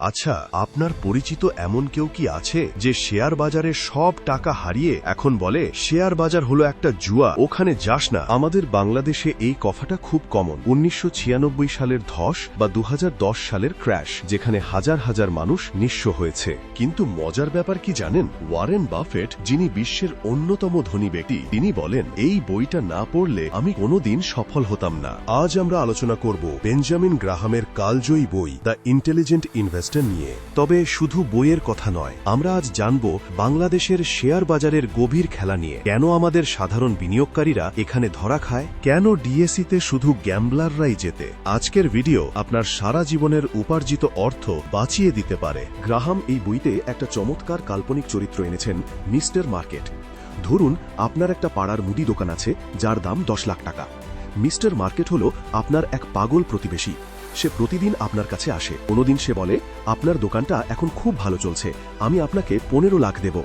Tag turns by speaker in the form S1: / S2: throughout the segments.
S1: আচ্ছা, আপনার পরিচিত এমন কেউ কি আছে যে শেয়ার বাজারে সব টাকা হারিয়ে এখন বলে শেয়ার বাজার হলো একটা জুয়া, ওখানে যাস না? আমাদের বাংলাদেশে এই কথাটা খুব কমন। 1996 সালের ধস বা 2010 সালের ক্র্যাশ, যেখানে হাজার হাজার মানুষ নিঃস্ব হয়েছে। কিন্তু মজার ব্যাপার কি জানেন? ওয়ারেন বাফেট, যিনি বিশ্বের অন্যতম ধনী ব্যক্তি, তিনি বলেন এই বইটা না পড়লে আমি কোনোদিন সফল হতাম না। আজ আমরা আলোচনা করব বেঞ্জামিন গ্রাহামের কালজয়ী বই দ্য ইন্টেলিজেন্ট ইনভেস্টর নিয়ে। তবে শুধু বইয়ের কথা নয়, আমরা আজ জানব বাংলাদেশের শেয়ার বাজারের গভীর খেলা নিয়ে। কেন আমাদের সাধারণ বিনিয়োগকারীরা এখানে ধরা খায়, কেন ডিএসইতে শুধু গ্যাম্বলাররাই জেতে। আজকের ভিডিও আপনার সারা জীবনের উপার্জিত অর্থ বাঁচিয়ে দিতে পারে। গ্রাহাম এই বইতে একটা চমৎকার কাল্পনিক চরিত্র এনেছেন, মিস্টার মার্কেট। ধরুন আপনার একটা পাড়ার মুদি দোকান আছে যার দাম 10 লাখ টাকা। মিস্টার মার্কেট হলো আপনার এক পাগল প্রতিবেশী। সে প্রতিদিন আপনার কাছে আসে। কোনোদিন সে বলে, আপনার দোকানটা এখন খুব ভালো চলছে, আমি আপনাকে 15 লাখ দেব।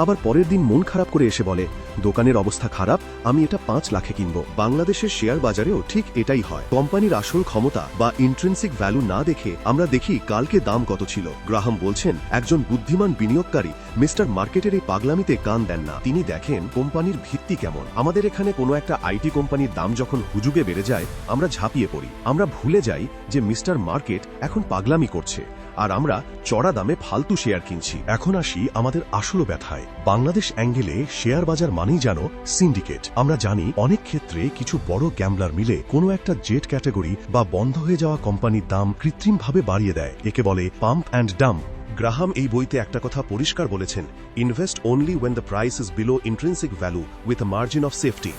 S1: আবার পরের দিন মন খারাপ করে এসে বলে, দোকানের অবস্থা খারাপ, আমি এটা 5 লাখে কিনব। বাংলাদেশের শেয়ার বাজারেও ঠিক এটাই হয়। কোম্পানির আসল ক্ষমতা বা ইন্ট্রিনসিক ভ্যালু না দেখে আমরা দেখি কালকে দাম কত ছিল। গ্রাহাম বলছেন, একজন বুদ্ধিমান বিনিয়োগকারী মিস্টার মার্কেটের এই পাগলামিতে কান দেন না। তিনি দেখেন কোম্পানির ভিত্তি কেমন। আমাদের এখানে কোনো একটা আইটি কোম্পানির দাম যখন হুজুগে বেড়ে যায়, আমরা ঝাঁপিয়ে পড়ি। আমরা ভুলে যাই যে মিস্টার মার্কেট এখন পাগলামি করছে, আর আমরা চড়া দামে ফালতু শেয়ার কিনছি। এখন আসি আমাদের আসল ব্যথায়। বাংলাদেশ অ্যাঙ্গেলে শেয়ার বাজার মানেই যেন সিন্ডিকেট। আমরা জানি অনেক ক্ষেত্রে কিছু বড় গ্যাম্বলার মিলে কোনো একটা জেট ক্যাটাগরি বা বন্ধ হয়ে যাওয়া কোম্পানির দাম কৃত্রিমভাবে বাড়িয়ে দেয়। একে বলে পাম্প অ্যান্ড ডাম্প। গ্রাহাম এই বইতে একটা কথা পরিষ্কার বলেছেন, invest only when the price is below intrinsic value with a margin of safety.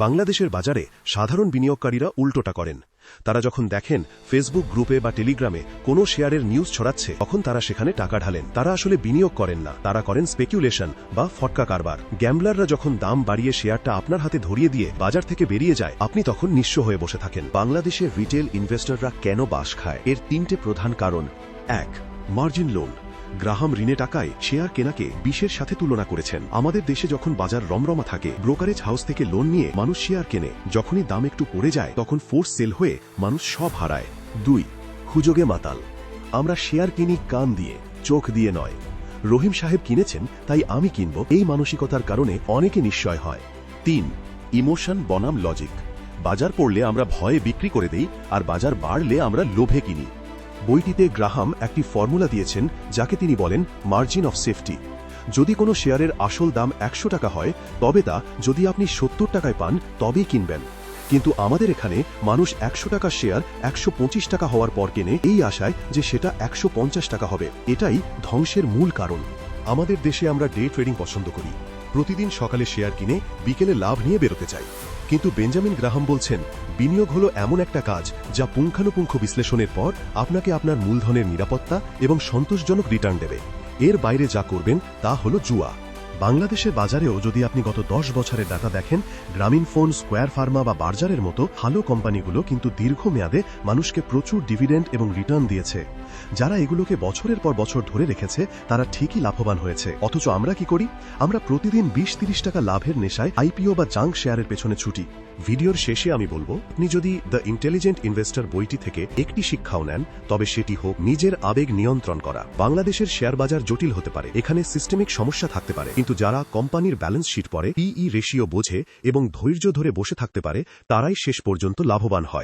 S1: বাংলাদেশের বাজারে সাধারণ বিনিয়োগকারীরা উল্টোটা করেন। তারা যখন দেখেন ফেসবুক গ্রুপে বা টেলিগ্রামে কোনো শেয়ারের নিউজ ছড়াচ্ছে, তখন তারা সেখানে টাকা ঢালেন। তারা আসলে বিনিয়োগ করেন না, তারা করেন স্পেকুলেশন বা ফটকা কারবার। গ্যাম্বলাররা যখন দাম বাড়িয়ে শেয়ারটা আপনার হাতে ধরিয়ে দিয়ে বাজার থেকে বেরিয়ে যায়, আপনি তখন নিঃস্ব হয়ে বসে থাকেন। বাংলাদেশের রিটেল ইনভেস্টররা কেন বাস খায়? এর 3টে প্রধান কারণ। 1. Margin loan. গ্রাহাম ঋণে টাকায় শেয়ার কেনাকে বিষের সাথে তুলনা করেছেন। আমাদের দেশে যখন বাজার রমরমা থাকে, ব্রোকারেজ হাউস থেকে লোন নিয়ে মানুষ শেয়ার কেনে। যখনই দাম একটু পড়ে যায়, তখন ফোর্স সেল হয়ে মানুষ সব হারায়। 2. হুজোগে মাতাল। আমরা শেয়ার কিনি কান দিয়ে, চোখ দিয়ে নয়। রহিম সাহেব কিনেছেন তাই আমি কিনব, এই মানসিকতার কারণে অনেকে নিশ্চয় হয়। 3. ইমোশন বনাম লজিক। বাজার পড়লে আমরা ভয়ে বিক্রি করে দেই, আর বাজার বাড়লে আমরা লোভে কিনি। বইটিতে গ্রাহাম একটি ফর্মুলা দিয়েছেন, যাকে তিনি বলেন মার্জিন অফ সেফটি। যদি কোনো শেয়ারের আসল দাম 100 টাকা হয়, তবে তা যদি আপনি 70 টাকায় পান তবেই কিনবেন। কিন্তু আমাদের এখানে মানুষ 100 টাকার শেয়ার 125 টাকা হওয়ার পর কেনে, এই আশায় যে সেটা 150 টাকা হবে। এটাই ধ্বংসের মূল কারণ। আমাদের দেশে আমরা ডে ট্রেডিং পছন্দ করি। প্রতিদিন সকালে শেয়ার কিনে বিকেলে লাভ নিয়ে বেরোতে চাই। কিন্তু বেঞ্জামিন গ্রাহাম বলছেন, বিনিয়োগ হলো এমন একটা কাজ যা পুঙ্খানুপুঙ্খ বিশ্লেষণের পর আপনাকে আপনার মূলধনের নিরাপত্তা এবং সন্তোষজনক রিটার্ন দেবে। এর বাইরে যা করবেন তা হলো জুয়া। বাংলাদেশের বাজারেও যদি আপনি গত 10 বছরের ডাটা দেখেন, গ্রামীণফোন, স্কোয়ার ফার্মা বা বার্জারের মতো ভালো কোম্পানিগুলো কিন্তু দীর্ঘমেয়াদে মানুষকে প্রচুর ডিভিডেন্ড এবং রিটার্ন দিয়েছে। যারা এগুলোকে বছরের পর বছর ধরে রেখেছে, তারা ঠিকই লাভবান হয়েছে। অথচ আমরা কি করি? আমরা প্রতিদিন 20-30 টাকা লাভের নেশায় আইপিও বা জাঙ্ক শেয়ারের পেছনে ছুটি। ভিডিওর শেষে আমি বলবো, আপনি যদি দ্য ইন্টেলিজেন্ট ইনভেস্টর বইটি থেকে একটি শিক্ষাও নেন, তবে সেটি হোক নিজের আবেগ নিয়ন্ত্রণ করা। বাংলাদেশের শেয়ার বাজার জটিল হতে পারে, এখানে সিস্টেমিক সমস্যা থাকতে পারে, কিন্তু যারা কোম্পানির ব্যালেন্স শিট পড়ে, পিই রেশিও বোঝে এবং ধৈর্য ধরে বসে থাকতে পারে, তারাই শেষ পর্যন্ত লাভবান হয়।